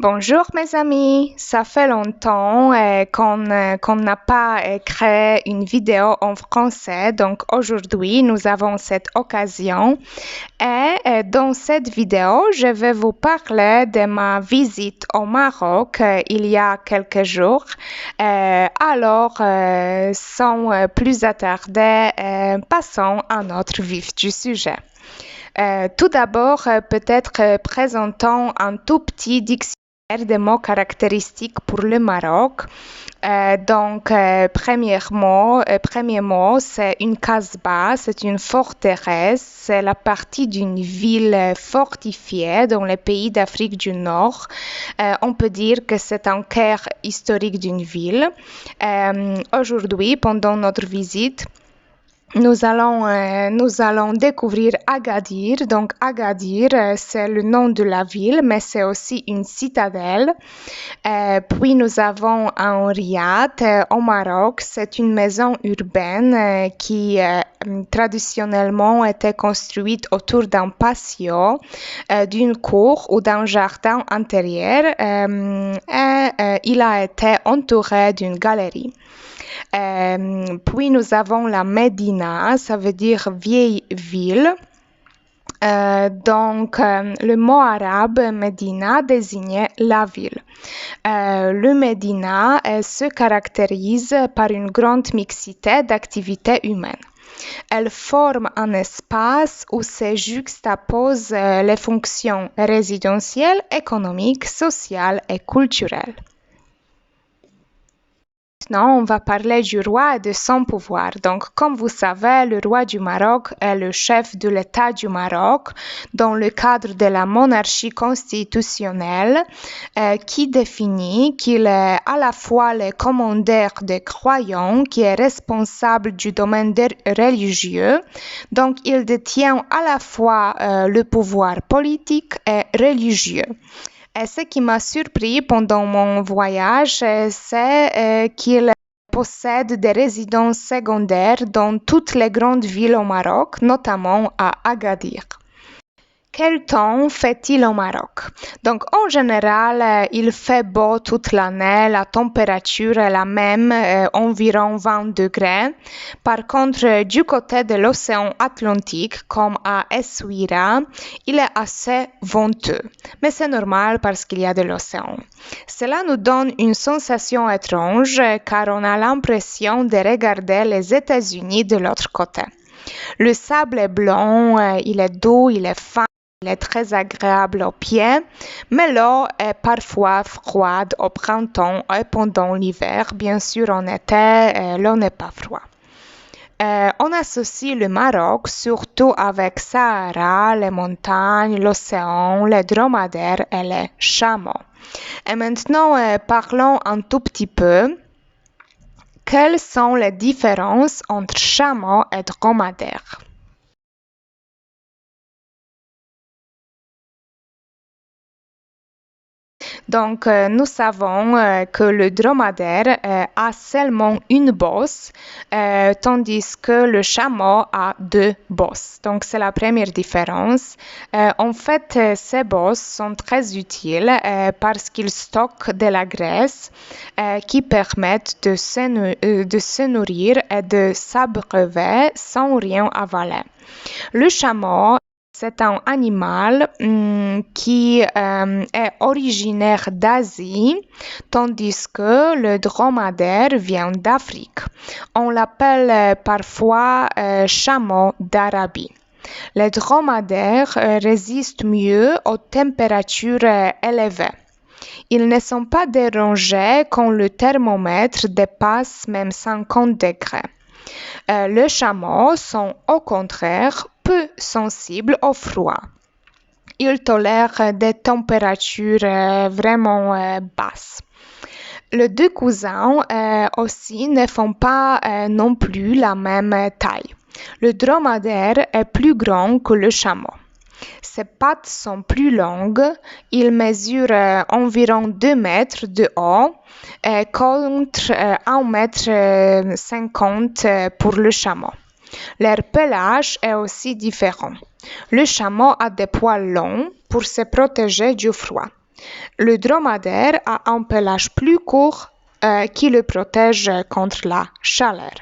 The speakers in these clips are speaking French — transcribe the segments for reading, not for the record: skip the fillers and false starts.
Bonjour mes amis, ça fait longtemps qu'on n'a pas créé une vidéo en français, donc aujourd'hui nous avons cette occasion et dans cette vidéo je vais vous parler de ma visite au Maroc il y a quelques jours. Sans plus attarder, passons à notre vif du sujet. Tout d'abord, peut-être présentons un tout petit dictionnaire des mots caractéristiques pour le Maroc. Premier mot, c'est une kasbah, c'est une forteresse, c'est la partie d'une ville fortifiée dans les pays d'Afrique du Nord. On peut dire que c'est un cœur historique d'une ville. Aujourd'hui, pendant notre visite, nous allons découvrir Agadir. Donc, Agadir, c'est le nom de la ville, mais c'est aussi une citadelle. Puis, nous avons un riad au Maroc. C'est une maison urbaine qui traditionnellement était construite autour d'un patio, d'une cour ou d'un jardin intérieur. Il a été entouré d'une galerie. Puis nous avons la Médina, ça veut dire vieille ville. Le mot arabe Médina désignait la ville. Le Médina se caractérise par une grande mixité d'activités humaines. Elle forme un espace où se juxtaposent les fonctions résidentielles, économiques, sociales et culturelles. Maintenant, on va parler du roi et de son pouvoir. Donc, comme vous savez, le roi du Maroc est le chef de l'État du Maroc dans le cadre de la monarchie constitutionnelle qui définit qu'il est à la fois le commandeur des croyants, qui est responsable du domaine religieux. Donc, il détient à la fois le pouvoir politique et religieux. Et ce qui m'a surpris pendant mon voyage, c'est qu'il possède des résidences secondaires dans toutes les grandes villes au Maroc, notamment à Agadir. Quel temps fait-il au Maroc? Donc, en général, il fait beau toute l'année, la température est la même, environ 20 degrés. Par contre, du côté de l'océan Atlantique, comme à Essaouira, il est assez venteux. Mais c'est normal parce qu'il y a de l'océan. Cela nous donne une sensation étrange car on a l'impression de regarder les États-Unis de l'autre côté. Le sable est blanc, il est doux, il est fin. Il est très agréable aux pieds, mais l'eau est parfois froide au printemps et pendant l'hiver. Bien sûr, en été, l'eau n'est pas froide. On associe le Maroc surtout avec Sahara, les montagnes, l'océan, les dromadaires et les chameaux. Et maintenant, parlons un tout petit peu. Quelles sont les différences entre chameaux et dromadaires? Donc, nous savons que le dromadaire a seulement une bosse, tandis que le chameau a deux bosses. Donc, c'est la première différence. En fait, ces bosses sont très utiles parce qu'ils stockent de la graisse qui permettent de se nourrir et de s'abreuver sans rien avaler. Le chameau, c'est un animal qui est originaire d'Asie, tandis que le dromadaire vient d'Afrique. On l'appelle parfois chameau d'Arabie. Les dromadaires résistent mieux aux températures élevées. Ils ne sont pas dérangés quand le thermomètre dépasse même 50 degrés. Les chameaux sont au contraire peu sensibles au froid. Ils tolèrent des températures vraiment basses. Les deux cousins aussi ne font pas non plus la même taille. Le dromadaire est plus grand que le chameau. Ses pattes sont plus longues. Il mesure environ 2 mètres de haut contre 1,50 m pour le chameau. Leur pelage est aussi différent. Le chameau a des poils longs pour se protéger du froid. Le dromadaire a un pelage plus court qui le protège contre la chaleur.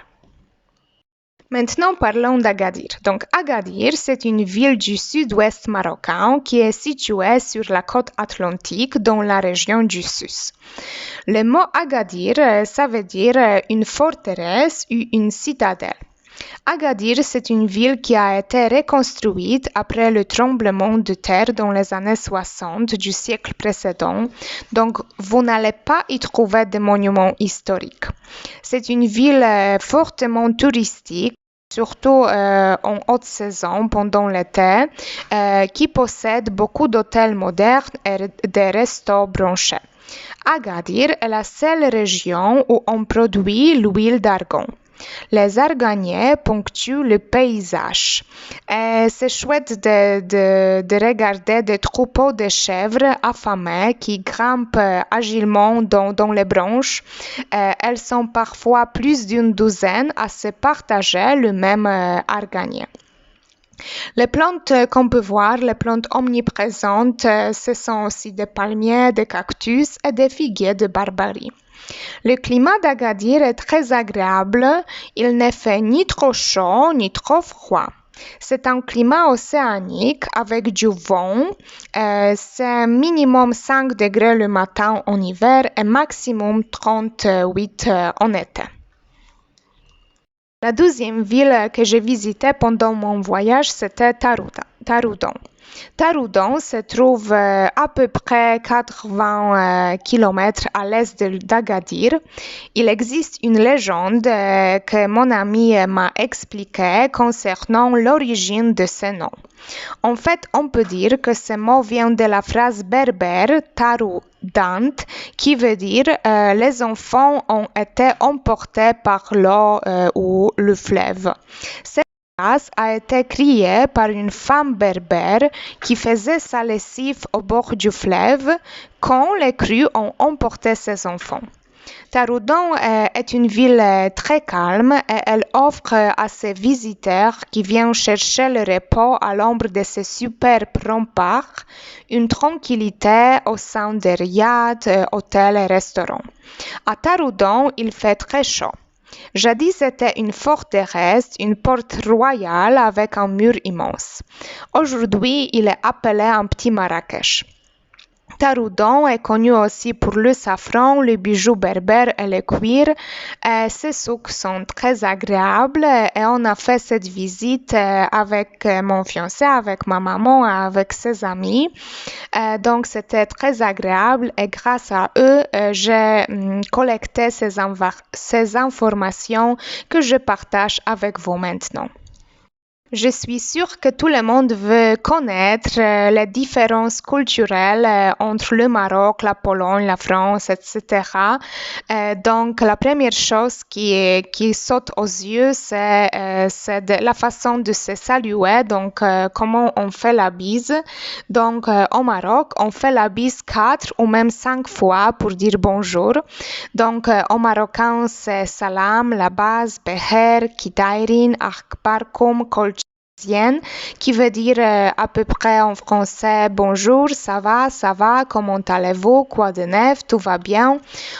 Maintenant, parlons d'Agadir. Donc, Agadir, c'est une ville du sud-ouest marocain qui est située sur la côte atlantique dans la région du Sus. Le mot Agadir, ça veut dire une forteresse ou une citadelle. Agadir, c'est une ville qui a été reconstruite après le tremblement de terre dans les années 60 du siècle précédent, donc vous n'allez pas y trouver de monuments historiques. C'est une ville fortement touristique, surtout en haute saison pendant l'été, qui possède beaucoup d'hôtels modernes et des restos branchés. Agadir est la seule région où on produit l'huile d'argan. Les arganiers ponctuent le paysage. Et c'est chouette de regarder des troupeaux de chèvres affamées qui grimpent agilement dans les branches. Elles sont parfois plus d'une douzaine à se partager le même arganier. Les plantes qu'on peut voir, les plantes omniprésentes, ce sont aussi des palmiers, des cactus et des figuiers de Barbarie. Le climat d'Agadir est très agréable, il ne fait ni trop chaud ni trop froid. C'est un climat océanique avec du vent, c'est minimum 5 degrés le matin en hiver et maximum 38 en été. La deuxième ville que j'ai visitée pendant mon voyage, c'était Taroudant. Taroudant se trouve à peu près 80 km à l'est d'Agadir. Il existe une légende que mon ami m'a expliquée concernant l'origine de ce nom. En fait, on peut dire que ce mot vient de la phrase berbère Taroudant, qui veut dire les enfants ont été emportés par l'eau ou le fleuve. Cette phrase a été criée par une femme berbère qui faisait sa lessive au bord du fleuve quand les crues ont emporté ses enfants. Taroudant est une ville très calme et elle offre à ses visiteurs qui viennent chercher le repos à l'ombre de ses superbes remparts une tranquillité au sein des riads, hôtels et restaurants. À Taroudant, il fait très chaud. Jadis, c'était une forteresse, une porte royale avec un mur immense. Aujourd'hui, il est appelé un petit Marrakech. Taroudant est connu aussi pour le safran, les bijoux berbères et le cuir. Ces souks sont très agréables et on a fait cette visite avec mon fiancé, avec ma maman, avec ses amis. Donc c'était très agréable et grâce à eux, j'ai collecté ces informations que je partage avec vous maintenant. Je suis sûre que tout le monde veut connaître les différences culturelles entre le Maroc, la Pologne, la France, etc. Donc, la première chose qui saute aux yeux, c'est la façon de se saluer, donc comment on fait la bise. Donc, au Maroc, on fait la bise 4 ou même 5 fois pour dire bonjour. Donc, au marocain, c'est salam, la base, beher, kidairin, akbarkum, kol qui veut dire à peu près en français bonjour, ça va, comment allez-vous, quoi de neuf, tout va bien.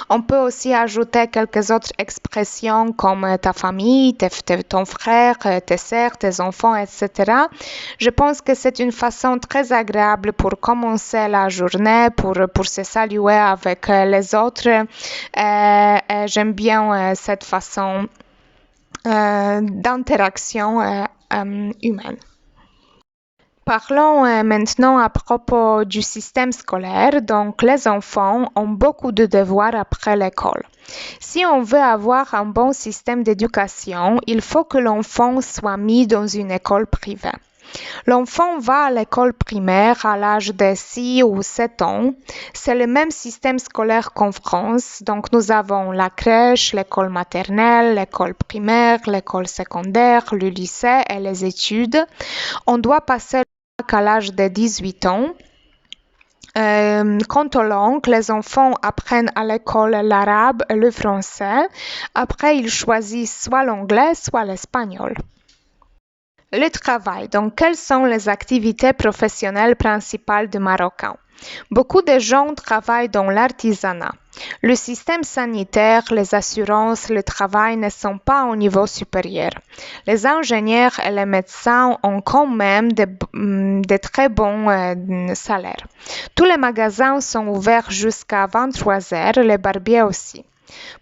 On peut aussi ajouter quelques autres expressions comme ta famille, ton frère, tes sœurs, tes enfants, etc. Je pense que c'est une façon très agréable pour commencer la journée, pour se saluer avec les autres. J'aime bien cette façon d'interaction humaine. Parlons maintenant à propos du système scolaire. Donc, les enfants ont beaucoup de devoirs après l'école. Si on veut avoir un bon système d'éducation, il faut que l'enfant soit mis dans une école privée. L'enfant va à l'école primaire à l'âge de 6 ou 7 ans. C'est le même système scolaire qu'en France. Donc, nous avons la crèche, l'école maternelle, l'école primaire, l'école secondaire, le lycée et les études. On doit passer le bac à l'âge de 18 ans. Quant aux langues, les enfants apprennent à l'école l'arabe et le français. Après, ils choisissent soit l'anglais, soit l'espagnol. Le travail. Donc, quelles sont les activités professionnelles principales des Marocains? Beaucoup de gens travaillent dans l'artisanat. Le système sanitaire, les assurances, le travail ne sont pas au niveau supérieur. Les ingénieurs et les médecins ont quand même de très bons salaires. Tous les magasins sont ouverts jusqu'à 23 heures, les barbiers aussi.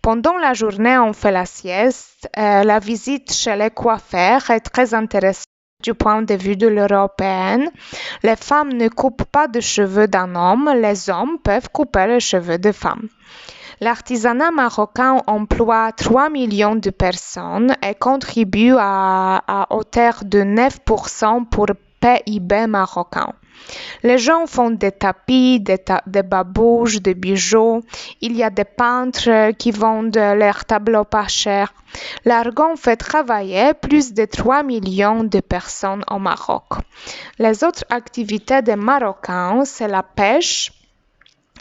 Pendant la journée, on fait la sieste. La visite chez les coiffeurs est très intéressante du point de vue de l'européenne. Les femmes ne coupent pas de cheveux d'un homme, les hommes peuvent couper les cheveux de femmes. L'artisanat marocain emploie 3 millions de personnes et contribue à hauteur de 9% pour PIB marocain. Les gens font des tapis, des babouches, des bijoux. Il y a des peintres qui vendent leurs tableaux pas chers. L'argon fait travailler plus de 3 millions de personnes au Maroc. Les autres activités des Marocains, c'est la pêche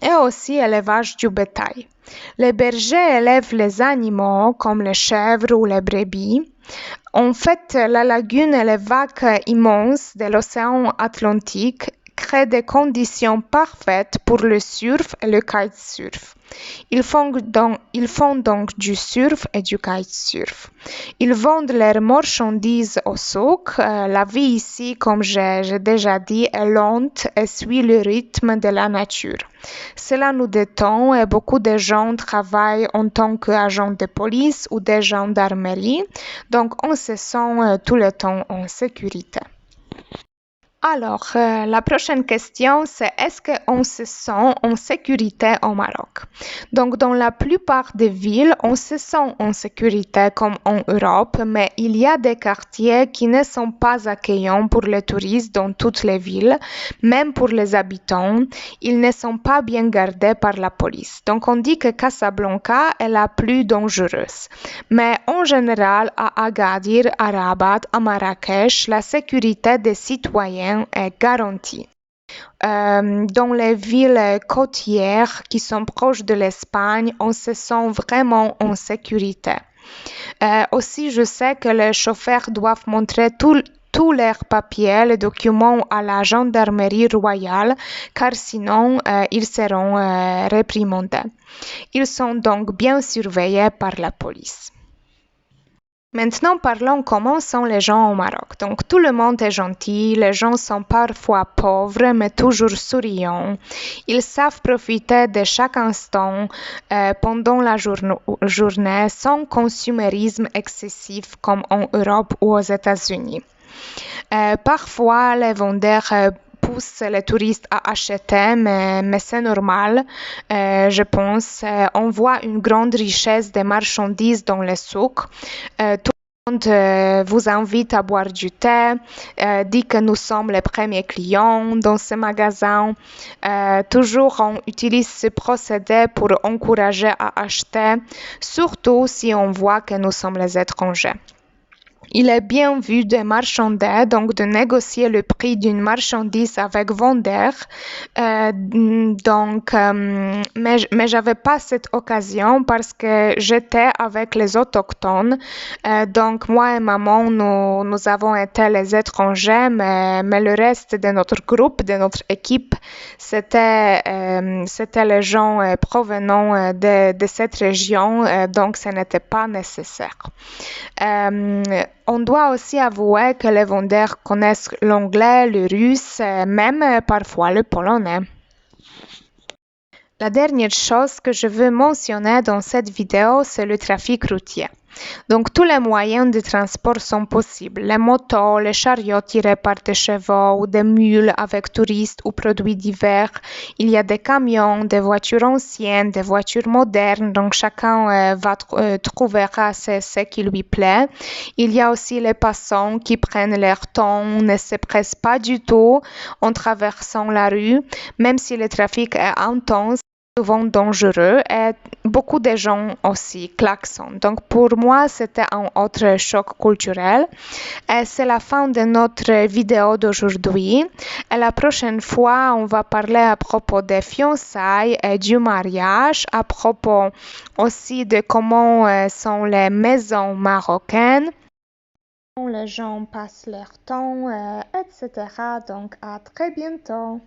et aussi l'élevage du bétail. Les bergers élèvent les animaux comme les chèvres ou les brebis. En fait, la lagune et les vagues immenses de l'océan Atlantique créent des conditions parfaites pour le surf et le kitesurf. Ils font donc du surf et du kitesurf. Ils vendent leurs marchandises au souk. La vie ici, comme j'ai déjà dit, est lente et suit le rythme de la nature. Cela nous détend et beaucoup de gens travaillent en tant qu'agents de police ou de gendarmerie, donc on se sent tout le temps en sécurité. Alors, la prochaine question, c'est est-ce qu'on se sent en sécurité au Maroc? Donc, dans la plupart des villes, on se sent en sécurité comme en Europe, mais il y a des quartiers qui ne sont pas accueillants pour les touristes dans toutes les villes, même pour les habitants. Ils ne sont pas bien gardés par la police. Donc, on dit que Casablanca est la plus dangereuse. Mais en général, à Agadir, à Rabat, à Marrakech, la sécurité des citoyens est garantie. Dans les villes côtières qui sont proches de l'Espagne, on se sent vraiment en sécurité. Aussi, je sais que les chauffeurs doivent montrer tous leurs papiers, les documents à la gendarmerie royale, car sinon ils seront réprimandés. Ils sont donc bien surveillés par la police. Maintenant, parlons comment sont les gens au Maroc. Donc, tout le monde est gentil, les gens sont parfois pauvres, mais toujours souriants. Ils savent profiter de chaque instant pendant la journée sans consumérisme excessif comme en Europe ou aux États-Unis. Parfois, les vendeurs pousse les touristes à acheter, mais c'est normal, je pense. On voit une grande richesse des marchandises dans les souks. Tout le monde vous invite à boire du thé, dit que nous sommes les premiers clients dans ce magasin. Toujours, on utilise ce procédé pour encourager à acheter, surtout si on voit que nous sommes les étrangers. Il est bien vu de marchander, donc de négocier le prix d'une marchandise avec vendeur. Mais j'avais pas cette occasion parce que j'étais avec les autochtones. Donc moi et maman, nous avons été les étrangers, mais le reste de notre groupe, de notre équipe, c'était les gens provenant de cette région, donc ce n'était pas nécessaire. On doit aussi avouer que les vendeurs connaissent l'anglais, le russe, même parfois le polonais. La dernière chose que je veux mentionner dans cette vidéo, c'est le trafic routier. Donc, tous les moyens de transport sont possibles. Les motos, les chariots tirés par des chevaux ou des mules avec touristes ou produits divers. Il y a des camions, des voitures anciennes, des voitures modernes. Donc, chacun trouvera ce qui lui plaît. Il y a aussi les passants qui prennent leur temps, ne se pressent pas du tout en traversant la rue, même si le trafic est intense, souvent dangereux, et beaucoup de gens aussi klaxonnent. Donc pour moi, c'était un autre choc culturel. Et c'est la fin de notre vidéo d'aujourd'hui. Et la prochaine fois, on va parler à propos des fiançailles et du mariage, à propos aussi de comment sont les maisons marocaines. Les gens passent leur temps, etc. Donc à très bientôt.